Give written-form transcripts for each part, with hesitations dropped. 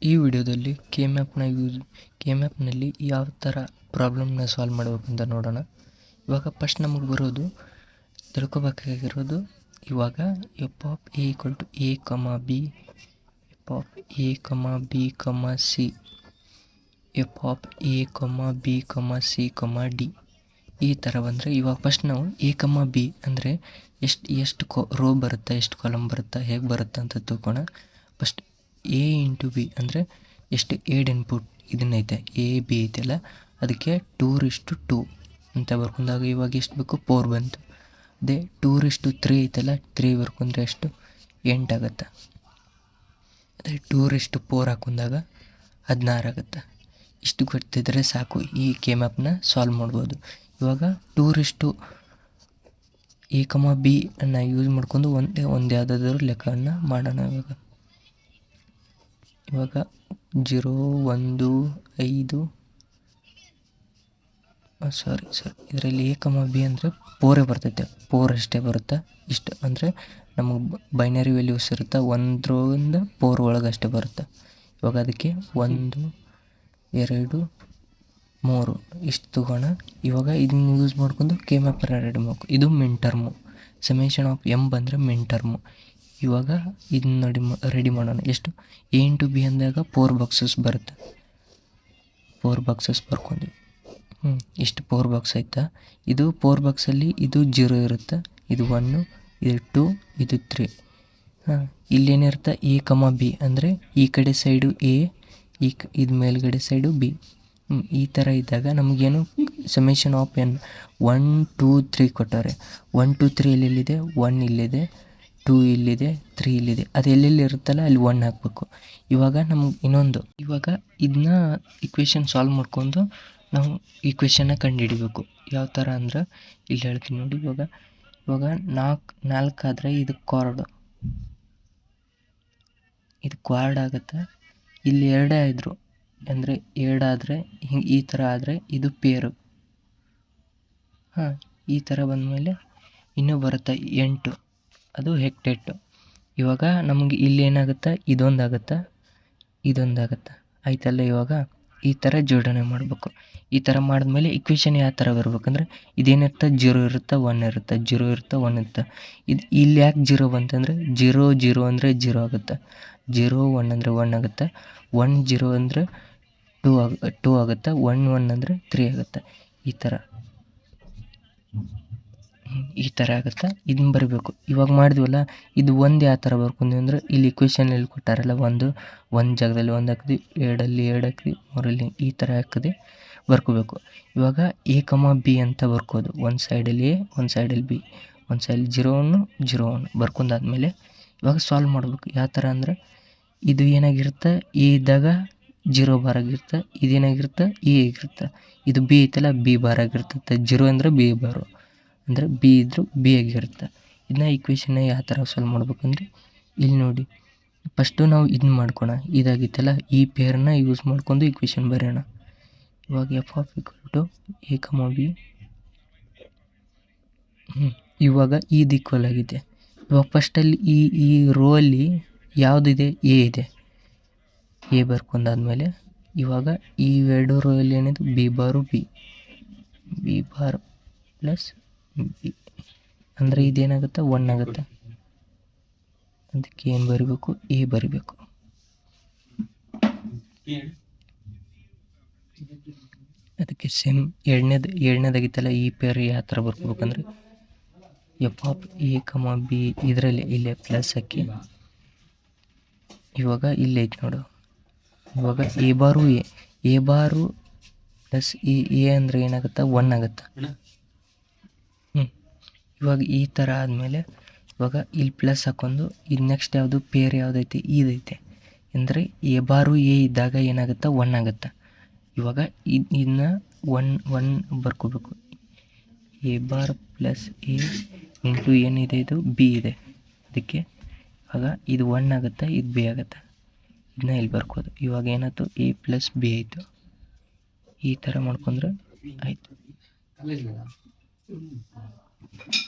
ಈ ವಿಡಿಯೋದಲ್ಲಿ ಕೆ ಮ್ಯಾಪ್ನಲ್ಲಿ ಯಾವ ಥರ ಪ್ರಾಬ್ಲಮ್ನ ಸಾಲ್ವ್ ಮಾಡಬೇಕಂತ ನೋಡೋಣ. ಇವಾಗ ಫಸ್ಟ್ ನಮಗೆ ಬರೋದು ತಿಳ್ಕೊಬೇಕಾಗಿರೋದು ಇವಾಗ F of A equal to A comma B, F of A comma B comma C, F of A comma B comma C comma D. ಈ ಥರ ಬಂದರೆ ಇವಾಗ ಫಸ್ಟ್ ನಾವು ಎ ಕಮ ಬಿ ಅಂದರೆ ಎಷ್ಟು ರೋ ಬರುತ್ತೆ, ಎಷ್ಟು ಕಾಲಮ್ ಬರುತ್ತೆ, ಹೇಗೆ ಬರುತ್ತೆ ಅಂತ ತಿಳ್ಕೊಣ. ಫಸ್ಟ್ ಎ ಇಂಟು ಬಿ ಅಂದರೆ ಎಷ್ಟು ಏಡ್ ಇನ್ಪುಟ್ ಇದನ್ನೈತೆ ಎ ಬಿ ಐತೆಲ್ಲ ಅದಕ್ಕೆ 2:2 ಅಂತ ಬರ್ಕೊಂಡಾಗ ಇವಾಗ ಎಷ್ಟು ಬೇಕು 4 ಬಂತು. ಅದೇ 2:3 ಐತಲ್ಲ 3 ಬರ್ಕೊಂಡ್ರೆ ಎಷ್ಟು 8 ಆಗುತ್ತೆ. ಅದೇ 2:4 ಹಾಕೊಂಡಾಗ 16 ಆಗುತ್ತೆ. ಇಷ್ಟು ಗೊತ್ತಿದ್ರೆ ಸಾಕು, ಈ ಕೆ ಮ್ಯಾಪ್ನ ಸಾಲ್ವ್ ಮಾಡ್ಬೋದು. ಇವಾಗ 2:a, b ಅನ್ನು ಯೂಸ್ ಮಾಡ್ಕೊಂಡು ಒಂದು ಯಾವುದಾದ್ರೂ ಲೆಕ್ಕವನ್ನು ಮಾಡೋಣ. ಇವಾಗ 0, 1, 5 ಇದರಲ್ಲಿ ಎ ಕಮ ಬಿ ಅಂದರೆ 4 ಬರ್ತೈತೆ, 4 ಅಷ್ಟೇ ಬರುತ್ತೆ. ಇಷ್ಟು ಅಂದರೆ ನಮಗೆ ಬೈನರಿ ವ್ಯಾಲ್ಯೂಸ್ ಇರುತ್ತೆ, 1ರಿಂದ 4 ಒಳಗೆ ಅಷ್ಟೇ ಬರುತ್ತೆ. ಇವಾಗ ಅದಕ್ಕೆ 1, 2, 3 ಇಷ್ಟು ತಗೋಣ. ಇವಾಗ ಇದನ್ನ ಯೂಸ್ ಮಾಡ್ಕೊಂಡು ಕೆ ಮ್ಯಾಪನ್ನು ರೆಡಿ ಮಾಡಬೇಕು. ಇದು ಮಿನ್ ಟರ್ಮು, ಸಮೇಷನ್ ಆಫ್ ಎಮ್ ಬಂದರೆ ಮಿನ್ ಟರ್ಮು. ಇವಾಗ ಇದನ್ನ ರೆಡಿ ಮಾಡೋಣ. ಎಷ್ಟು ಎ ಇಂಟು ಬಿ ಅಂದಾಗ 4 ಬಾಕ್ಸಸ್ ಬರುತ್ತೆ. 4 ಬಾಕ್ಸಸ್ ಬರ್ಕೊಂಡ್ವಿ. ಇಷ್ಟು 4 ಬಾಕ್ಸ್ ಆಯಿತಾ. ಇದು 4 ಬಾಕ್ಸಲ್ಲಿ ಇದು 0 ಇರುತ್ತೆ, ಇದು 1, ಇದು 2, ಇದು 3. ಇಲ್ಲೇನಿರುತ್ತೆ ಎ ಕಮ ಬಿ ಅಂದರೆ ಈ ಕಡೆ ಸೈಡು ಎ, ಇದು ಮೇಲ್ಗಡೆ ಸೈಡು ಬಿ. ಈ ಥರ ಇದ್ದಾಗ ನಮಗೇನು ಸಮೇಷನ್ ಆಫ್ ಎನ್ 1, 2, 3 ಕೊಟ್ಟವ್ರೆ. 1, 2, 3 ಎಲ್ಲೆಲ್ಲಿದೆ, 1 ಇಲ್ಲಿದೆ, 2 ಇಲ್ಲಿದೆ, 3 ಇಲ್ಲಿದೆ. ಅದು ಎಲ್ಲೆಲ್ಲಿ ಇರುತ್ತಲ್ಲ ಅಲ್ಲಿ 1 ಹಾಕಬೇಕು. ಇವಾಗ ನಮ್ಗೆ ಇನ್ನೊಂದು, ಇವಾಗ ಇದನ್ನ ಇಕ್ವೇಷನ್ ಸಾಲ್ವ್ ಮಾಡ್ಕೊಂಡು ನಾವು ಈಕ್ವೇಷನ್ನ ಕಂಡುಹಿಡಿಬೇಕು. ಯಾವ ಥರ ಅಂದ್ರೆ ಇಲ್ಲಿ ಹೇಳ್ತೀನಿ ನೋಡಿ. ಇವಾಗ 4 ಆದರೆ ಇದು ಕಾರ್ಡ್, ಇದು ಕ್ವಾರ್ಡ್ ಆಗುತ್ತೆ. ಇಲ್ಲಿ 2 ಇದ್ರು ಅಂದರೆ 2 ಆದರೆ ಹಿಂಗೆ ಈ ಥರ ಆದರೆ ಇದು ಪೇರು. ಈ ಥರ ಬಂದಮೇಲೆ ಇನ್ನೂ ಬರುತ್ತೆ 8, ಅದು ಹೆಕ್ಟೆಟ್ಟು. ಇವಾಗ ನಮಗೆ ಇಲ್ಲಿ ಏನಾಗುತ್ತೆ, ಇದೊಂದಾಗುತ್ತೆ, ಆಯ್ತಲ್ಲ. ಇವಾಗ ಈ ಥರ ಜೋಡಣೆ ಮಾಡಬೇಕು. ಈ ಥರ ಮಾಡಿದ್ಮೇಲೆ ಇಕ್ವೇಷನ್ ಯಾವ ಥರ ಬರ್ಬೇಕಂದ್ರೆ ಇದೇನಿರುತ್ತೆ 0 ಇರುತ್ತೆ, 1 ಇರುತ್ತೆ, 0 ಇರುತ್ತೆ, 1 ಇರುತ್ತೆ. ಇಲ್ಲಿ ಯಾಕೆ 0 ಬಂತಂದರೆ 0, 0 ಅಂದರೆ 0 ಆಗುತ್ತೆ, 0, 1 ಅಂದರೆ 1 ಆಗುತ್ತೆ, 1, 0 ಅಂದರೆ 2 ಆಗುತ್ತೆ, 1, 1 ಅಂದರೆ 3 ಆಗುತ್ತೆ. ಈ ಥರ ಆಗುತ್ತೆ. ಇದನ್ನ ಬರೀಬೇಕು. ಇವಾಗ ಮಾಡಿದ್ವಲ್ಲ, ಇದು 1 ಯಾವ ಥರ ಬರ್ಕೊಂಡ್ವಿ ಅಂದರೆ ಇಲ್ಲಿ ಇಕ್ವೇಷನಲ್ಲಿ ಕೊಟ್ಟಾರಲ್ಲ, ಒಂದು ಜಾಗದಲ್ಲಿ 1 ಹಾಕಿದ್ವಿ, 2ಅಲ್ಲಿ 2 ಹಾಕಿದ್ವಿ, 3ಅಲ್ಲಿ ಈ ಥರ ಹಾಕಿದೆ ಬರ್ಕೋಬೇಕು. ಇವಾಗ ಎ ಕಮ ಬಿ ಅಂತ ಬರ್ಕೋದು. ಒಂದು ಸೈಡಲ್ಲಿ ಎ, ಒಂದು ಸೈಡಲ್ಲಿ ಬಿ, ಒಂದು ಸೈಡ್ 0, 1, 0, 1 ಬರ್ಕೊಂಡಾದ್ಮೇಲೆ ಇವಾಗ ಸಾಲ್ವ್ ಮಾಡಬೇಕು. ಯಾವ ಥರ ಅಂದರೆ ಇದು ಏನಾಗಿರುತ್ತೆ ಎ ಇದ್ದಾಗ 0 ಬಾರ್ ಆಗಿರುತ್ತೆ, ಇದೇನಾಗಿರುತ್ತೆ ಎ ಆಗಿರುತ್ತೆ, ಇದು ಬಿ ಐತಲ್ಲ ಬಿ ಬಾರ್ ಆಗಿರ್ತೈತೆ. 0 ಅಂದರೆ ಬಿ ಬಾರು ಅಂದರೆ ಬಿ ಇದ್ದರೂ ಬಿ ಆಗಿರುತ್ತೆ. ಇದನ್ನ ಈಕ್ವೇಷನ್ನ ಯಾವ ಥರ ಸಾಲ್ವ್ ಮಾಡ್ಬೇಕಂದ್ರೆ ಇಲ್ಲಿ ನೋಡಿ. ಫಸ್ಟು ನಾವು ಇದನ್ನ ಮಾಡ್ಕೋಣ, ಇದಾಗಿತ್ತಲ್ಲ ಈ ಪೇರನ್ನ ಯೂಸ್ ಮಾಡ್ಕೊಂಡು ಈಕ್ವೇಷನ್ ಬರೆಯೋಣ. ಇವಾಗ F of equal to A comma B. ಇವಾಗ ಇದು ಈಕ್ವಲ್ ಆಗಿದೆ. ಇವಾಗ ಫಸ್ಟಲ್ಲಿ ಈ ರೋ ಅಲ್ಲಿ ಯಾವುದಿದೆ, ಎ ಇದೆ. ಎ ಬರ್ಕೊಂಡಾದ್ಮೇಲೆ ಇವಾಗ ಈ 2 ರೋ ಅಲ್ಲಿ ಏನಿದೆ ಬಿ ಬಾರು ಬಿ ಬಾರ್ ಪ್ಲಸ್ ಬಿ ಅಂದರೆ ಇದೇನಾಗುತ್ತೆ 1 ಆಗುತ್ತೆ. ಅದಕ್ಕೆ ಏನು ಬರಿಬೇಕು, ಎ ಬರಿಬೇಕು. ಅದಕ್ಕೆ ಸೇಮ್ ಎರಡನೇದಾಗಿತ್ತಲ್ಲ ಈ ಪೇರ್ ಯಾವ ಥರ ಬರ್ಕೋಬೇಕಂದ್ರೆ F of A comma B ಇದರಲ್ಲಿ ಇಲ್ಲೇ ಪ್ಲಸ್ ಹಾಕಿ. ಇವಾಗ ಇಲ್ಲೇ ಐತೆ ನೋಡು. ಇವಾಗ ಎ ಬಾರು ಪ್ಲಸ್ ಎ ಅಂದರೆ ಏನಾಗುತ್ತೆ 1 ಆಗುತ್ತೆ. ಇವಾಗ ಈ ಥರ ಆದಮೇಲೆ ಇವಾಗ ಇಲ್ಲಿ ಪ್ಲಸ್ ಹಾಕೊಂಡು ಇದು ನೆಕ್ಸ್ಟ್ ಯಾವುದು ಪೇರ್ ಯಾವುದೈತೆ, ಇದೈತೆ ಅಂದರೆ ಎ ಬಾರು ಎ ಇದ್ದಾಗ ಏನಾಗುತ್ತೆ 1 ಆಗುತ್ತೆ. ಇವಾಗ ಇದನ್ನ 1 ಬರ್ಕೋಬೇಕು. A bar plus A into ಏನಿದೆ ಇದು ಬಿ ಇದೆ. ಅದಕ್ಕೆ ಇವಾಗ ಇದು 1 ಆಗುತ್ತೆ, ಇದು ಬಿ ಆಗುತ್ತೆ. ಇದನ್ನ ಇಲ್ಲಿ ಬರ್ಕೋದು. ಇವಾಗ ಏನಾಯ್ತು ಎ ಪ್ಲಸ್ ಬಿ ಆಯಿತು. ಈ ಥರ ಮಾಡ್ಕೊಂಡ್ರೆ ಆಯಿತು.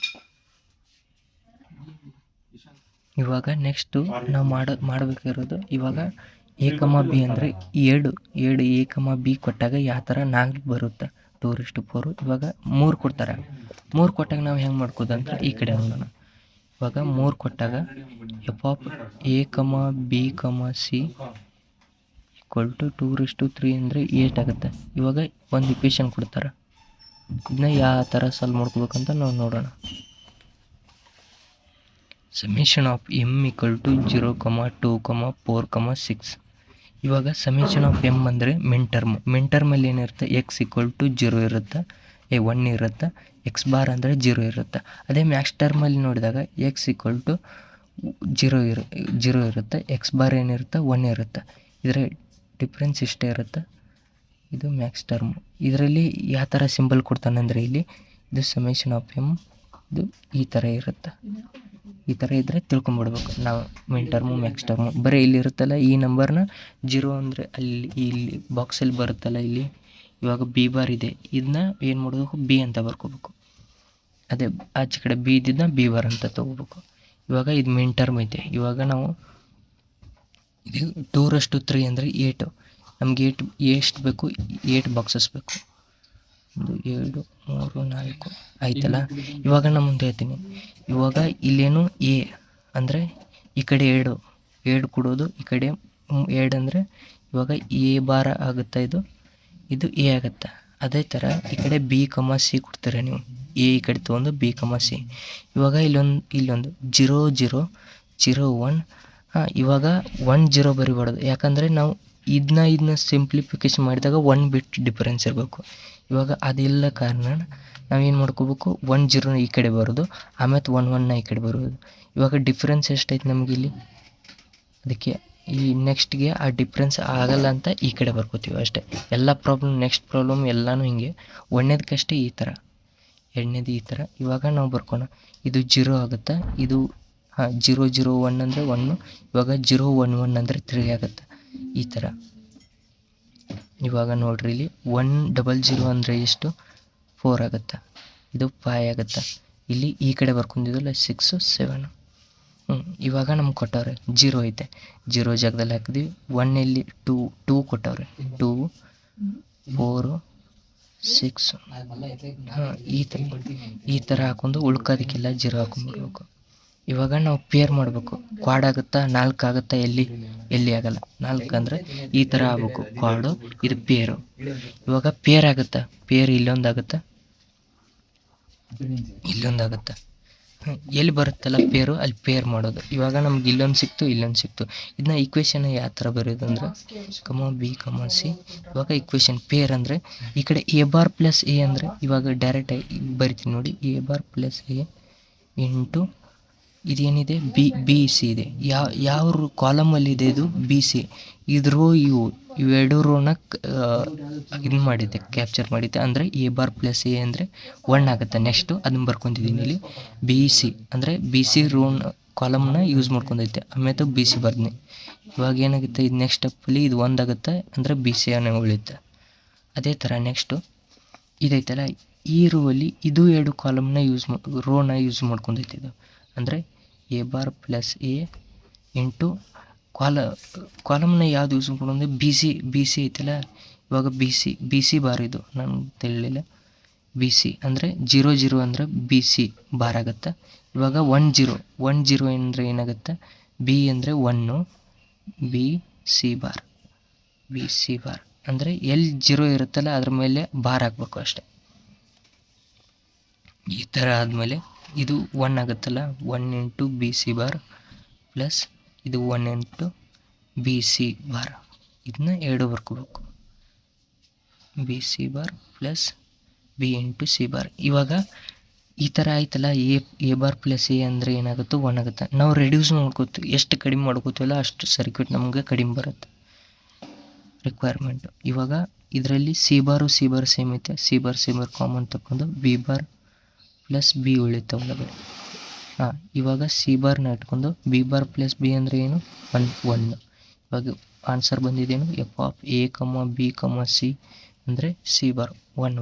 ಇವಾಗ ನೆಕ್ಸ್ಟು ನಾವು ಮಾಡಬೇಕಿರೋದು ಇವಾಗ ಎ ಕಮ ಬಿ ಅಂದರೆ ಎರಡು ಎ ಕಮ ಬಿ ಕೊಟ್ಟಾಗ ಯಾವ ಥರ 4 ಬರುತ್ತೆ 2:4. ಇವಾಗ 3 ಕೊಡ್ತಾರೆ. 3 ಕೊಟ್ಟಾಗ ನಾವು ಹೆಂಗೆ ಮಾಡ್ಕೋದಂದ್ರೆ ಈ ಕಡೆ ನೋಡೋಣ. ಇವಾಗ 3 ಕೊಟ್ಟಾಗ F of A comma B comma C equal to 2:3 ಅಂದರೆ 8 ಆಗುತ್ತೆ. ಇವಾಗ ಒಂದು ಇಕ್ವೇಷನ್ ಕೊಡ್ತಾರೆ. ಇದನ್ನ ಯಾವ ಥರ ಸಾಲ್ವ್ ಮಾಡ್ಕೋಬೇಕಂತ ನಾವು ನೋಡೋಣ. Summation of M equal to 0, 2, 4, 6. ಇವಾಗ ಸಮೇಷನ್ ಆಫ್ ಎಮ್ ಅಂದರೆ ಮಿನ್ ಟರ್ಮಲ್ಲಿ ಏನಿರುತ್ತೆ, ಎಕ್ಸ್ ಈಕ್ವಲ್ ಟು 0 ಇರುತ್ತೆ, 1 ಇರುತ್ತೆ, ಎಕ್ಸ್ ಬಾರ್ ಅಂದರೆ 0 ಇರುತ್ತೆ. ಅದೇ ಮ್ಯಾಕ್ಸ್ ಟರ್ಮಲ್ಲಿ ನೋಡಿದಾಗ ಎಕ್ಸ್ ಈಕ್ವಲ್ ಟು 0 ಇರುತ್ತೆ, ಎಕ್ಸ್ ಬಾರ್ ಏನಿರುತ್ತೆ 1 ಇರುತ್ತೆ. ಇದರ ಡಿಫ್ರೆನ್ಸ್ ಇಷ್ಟೇ ಇರುತ್ತೆ. ಇದು ಮ್ಯಾಕ್ಸ್ ಟರ್ಮ್. ಇದರಲ್ಲಿ ಯಾವ ಥರ ಸಿಂಬಲ್ ಕೊಡ್ತಾನೆ ಅಂದರೆ ಇಲ್ಲಿ ಇದು ಸಮೇಷನ್ ಆಫ್ ಎಮ್, ಇದು ಈ ಥರ ಇರುತ್ತೆ. ಈ ಥರ ಇದ್ದರೆ ತಿಳ್ಕೊಂಬಿಡ್ಬೇಕು ನಾವು ಮಿನ್ ಟರ್ಮು ಮ್ಯಾಕ್ಸ್ ಟರ್ಮು. ಬರೀ ಇಲ್ಲಿ ಇರುತ್ತಲ್ಲ ಈ ನಂಬರ್ನ 0 ಅಂದರೆ ಇಲ್ಲಿ ಬಾಕ್ಸಲ್ಲಿ ಬರುತ್ತಲ್ಲ ಇಲ್ಲಿ, ಇವಾಗ ಬಿ ಬಾರ್ ಇದೆ, ಇದನ್ನ ಏನು ಮಾಡಬೇಕು, ಬಿ ಅಂತ ಬರ್ಕೋಬೇಕು. ಅದೇ ಆಚೆ ಕಡೆ ಬಿ ಇದ್ದಿದ್ದನ್ನ ಬಿ ಬಾರ್ ಅಂತ ತೊಗೋಬೇಕು. ಇವಾಗ ಇದು ಮಿನ್ ಟರ್ಮ್ ಐತೆ. ಇವಾಗ ನಾವು ಇದು 2:3 ಅಂದರೆ 8. ನಮ್ಗೆ ಎಷ್ಟು ಬೇಕು, 8 ಬಾಕ್ಸಸ್ ಬೇಕು. 1, 2, 3, 4 ಆಯ್ತಲ್ಲ. ಇವಾಗ ನಾನು ಮುಂದೆ ಹೇಳ್ತೀನಿ. ಇವಾಗ ಇಲ್ಲೇನು ಎ ಅಂದರೆ ಈ ಕಡೆ 2 ಕೊಡೋದು, ಈ ಕಡೆ 2 ಅಂದರೆ ಇವಾಗ ಎ ಬಾರ ಆಗುತ್ತೆ, ಇದು ಎ ಆಗುತ್ತೆ. ಅದೇ ಥರ ಈ ಕಡೆ ಬಿ ಕಮ ಸಿ ಕೊಡ್ತೀರ ನೀವು. ಎ ಈ ಕಡೆ ತೊಗೊಂಡು ಬಿ ಕಮ ಸಿ. ಇವಾಗ ಇಲ್ಲೊಂದು 0, 0, 0, 1. ಇವಾಗ 1, 0 ಬರಿಬಾರ್ದು. ಯಾಕಂದರೆ ನಾವು ಇದನ್ನ ಸಿಂಪ್ಲಿಫಿಕೇಶನ್ ಮಾಡಿದಾಗ 1 ಬಿಟ್ ಡಿಫರೆನ್ಸ್ ಇರಬೇಕು. ಇವಾಗ ಅದಿಲ್ಲ ಕಾರಣ ನಾವೇನು ಮಾಡ್ಕೋಬೇಕು, 1, 0 ಈ ಕಡೆ ಬರೋದು, ಆಮೇಲೆ 1, 1 ಈ ಕಡೆ ಬರೋದು. ಇವಾಗ ಡಿಫ್ರೆನ್ಸ್ ಎಷ್ಟೈತೆ ನಮಗಿಲ್ಲಿ, ಅದಕ್ಕೆ ಈ ನೆಕ್ಸ್ಟ್ಗೆ ಆ ಡಿಫ್ರೆನ್ಸ್ ಆಗಲ್ಲ ಅಂತ ಈ ಕಡೆ ಬರ್ಕೋತೀವಿ ಅಷ್ಟೇ. ಎಲ್ಲ ನೆಕ್ಸ್ಟ್ ಪ್ರಾಬ್ಲಮ್ ಎಲ್ಲನೂ ಹಿಂಗೆ. ಒಂದನೇದಕ್ಕಷ್ಟೇ ಈ ಥರ, ಎರಡನೇದು ಈ ಥರ. ಇವಾಗ ನಾವು ಬರ್ಕೋಣ. ಇದು 0 ಆಗುತ್ತೆ, ಇದು 0, 0, 1 ಅಂದರೆ 1. ಇವಾಗ 0, 1, 1 ಅಂದರೆ 3 ಆಗುತ್ತೆ. ಈ ಥರ. ಇವಾಗ ನೋಡ್ರಿ ಇಲ್ಲಿ 100 ಅಂದರೆ ಎಷ್ಟು, 4 ಆಗುತ್ತೆ. ಇದು 5 ಆಗುತ್ತೆ. ಇಲ್ಲಿ ಈ ಕಡೆ ಬರ್ಕೊಂಡಿದ್ದಲ್ಲ 6, 7. ಇವಾಗ ನಮ್ಗೆ ಕೊಟ್ಟವ್ರೆ 0 ಐತೆ, 0 ಜಾಗದಲ್ಲಿ ಹಾಕಿದ್ವಿ. 1 ಇಲ್ಲಿ 2 ಕೊಟ್ಟವ್ರೆ, 2, 4, 6. ಈ ಥರ ಹಾಕೊಂಡು ಉಳ್ಕೋದಕ್ಕೆಲ್ಲ 0 ಹಾಕೊಂಡ್ಬಿಡ್ಬೇಕು. ಇವಾಗ ನಾವು ಪೇರ್ ಮಾಡಬೇಕು. ಕ್ವಾಡ್ ಆಗುತ್ತಾ, 4 ಆಗುತ್ತಾ, ಎಲ್ಲಿ ಆಗಲ್ಲ. 4 ಅಂದರೆ ಈ ಥರ ಆಗಬೇಕು ಕ್ವಾಡು, ಇದು ಪೇರು. ಇವಾಗ ಪೇರ್ ಆಗುತ್ತಾ, ಪೇರ್ ಇಲ್ಲೊಂದಾಗುತ್ತಾ, ಇಲ್ಲೊಂದಾಗುತ್ತಾ, ಎಲ್ಲಿ ಬರುತ್ತಲ್ಲ ಪೇರು ಅಲ್ಲಿ ಪೇರ್ ಮಾಡೋದು. ಇವಾಗ ನಮ್ಗೆ ಇಲ್ಲೊಂದು ಸಿಕ್ತು, ಇದನ್ನ ಈಕ್ವೇಷನ್ ಯಾವ ಥರ ಬರೆಯೋದು ಅಂದರೆ ಕಮ ಬಿ ಕಮ ಸಿ. ಇವಾಗ ಈಕ್ವೇಷನ್ ಪೇರ್ ಅಂದರೆ ಈ ಕಡೆ ಎ ಬಾರ್ ಪ್ಲಸ್ ಎ ಅಂದರೆ ಇವಾಗ ಡೈರೆಕ್ಟಾಗಿ ಬರಿತೀನಿ ನೋಡಿ. A bar plus A into ಇದೇನಿದೆ ಬಿ ಸಿ ಇದೆ. ಯಾವ ಕಾಲಮಲ್ಲಿದೆ ಇದು ಬಿ ಸಿ. ಇದ್ರ ಇವೆರಡು ರೋನ ಇದು ಮಾಡಿದ್ದೆ, ಕ್ಯಾಪ್ಚರ್ ಮಾಡಿದ್ದೆ. ಅಂದರೆ ಎ ಬಾರ್ ಪ್ಲಸ್ ಎ ಅಂದರೆ 1 ಆಗುತ್ತೆ. ನೆಕ್ಸ್ಟು ಅದನ್ನ ಬರ್ಕೊತಿದ್ದೀನಿ ಇಲ್ಲಿ. ಬಿ ಸಿ ಅಂದರೆ ಬಿ ಸಿ ರೋನ್ ಕಾಲಮ್ನ ಯೂಸ್ ಮಾಡ್ಕೊಂಡೈತೆ, ಆಮೇಲೆ ಬಿ ಸಿ ಬರ್ದಿನಿ. ಇವಾಗ ಏನಾಗುತ್ತೆ, ಇದು ನೆಕ್ಸ್ಟ್ ಸ್ಟೆಪ್ಪಲ್ಲಿ ಇದು 1 ಆಗುತ್ತೆ, ಅಂದರೆ ಬಿ ಸಿ ಅನ್ನೋ ಉಳಿಯುತ್ತೆ. ಅದೇ ಥರ ನೆಕ್ಸ್ಟು ಇದೈತಲ್ಲ, ಈ ರೋವಲ್ಲಿ ಇದು 2 ಕಾಲಮ್ನ ರೋನ ಯೂಸ್ ಮಾಡ್ಕೊಂಡೈತೆ. ಇದು ಅಂದರೆ A bar plus A into ಕಾಲಮ್ನ ಯಾವುದು ಯೂಸ್ ಮಾಡ್ಕೊಂಡು ಬಿ ಸಿ ಐತಲ್ಲ. ಇವಾಗ ಬಿ ಸಿ ಬಾರ್ ಇದು ನಾನು ತಿಳಿಲಿಲ್ಲ. ಬಿ ಸಿ ಅಂದರೆ 0, 0 ಅಂದರೆ ಬಿ ಸಿ ಬಾರ್ ಆಗುತ್ತೆ. ಇವಾಗ 1, 0 ಅಂದರೆ ಏನಾಗುತ್ತೆ, ಬಿ ಅಂದರೆ 1, ಬಿ ಸಿ ಬಾರ್ ಅಂದರೆ ಎಲ್ಲಿ 0 ಇರುತ್ತಲ್ಲ ಅದ್ರ ಮೇಲೆ ಬಾರ್ ಹಾಕ್ಬೇಕು ಅಷ್ಟೆ. ಈ ಥರ ಆದಮೇಲೆ ಇದು 1 ಆಗುತ್ತಲ್ಲ, 1 into B C bar plus ಇದು 1 ಇಂಟು ಬಿ ಸಿ ಬಾರ್. ಇದನ್ನ 2 ಬರ್ಕೋಬೇಕು. B C bar plus B into C bar. ಇವಾಗ ಈ ಥರ ಆಯ್ತಲ್ಲ, ಎ ಬಾರ್ ಪ್ಲಸ್ ಎ ಅಂದರೆ ಏನಾಗುತ್ತೋ 1 ಆಗುತ್ತೆ. ನಾವು ರೆಡ್ಯೂಸ್ ಮಾಡ್ಕೋತೀವಿ, ಎಷ್ಟು ಕಡಿಮೆ ಮಾಡ್ಕೋತೀವಲ್ಲ ಅಷ್ಟು ಸರ್ಕ್ಯೂಟ್ ನಮಗೆ ಕಡಿಮೆ ಬರುತ್ತೆ ರಿಕ್ವೈರ್ಮೆಂಟು. ಇವಾಗ ಇದರಲ್ಲಿ ಸಿ ಬಾರ್ ಸೇಮ್ ಐತೆ. ಸಿ ಬಾರ್ ಕಾಮನ್ ತಗೊಂಡು ಬಿ ಬಾರ್ ಪ್ಲಸ್ ಬಿ ಉಳಿಯುತ್ತೆ ಒಳಗಡೆ. ಇವಾಗ ಸಿ ಬಾರ್ನ ಇಟ್ಕೊಂಡು ಬಿ ಬಾರ್ ಪ್ಲಸ್ ಬಿ ಅಂದರೆ ಏನು, 1. ಇವಾಗ answer ಬಂದಿದ್ದೇನು, F of A comma B comma C ಅಂದರೆ ಸಿ ಬಾರ್ 1.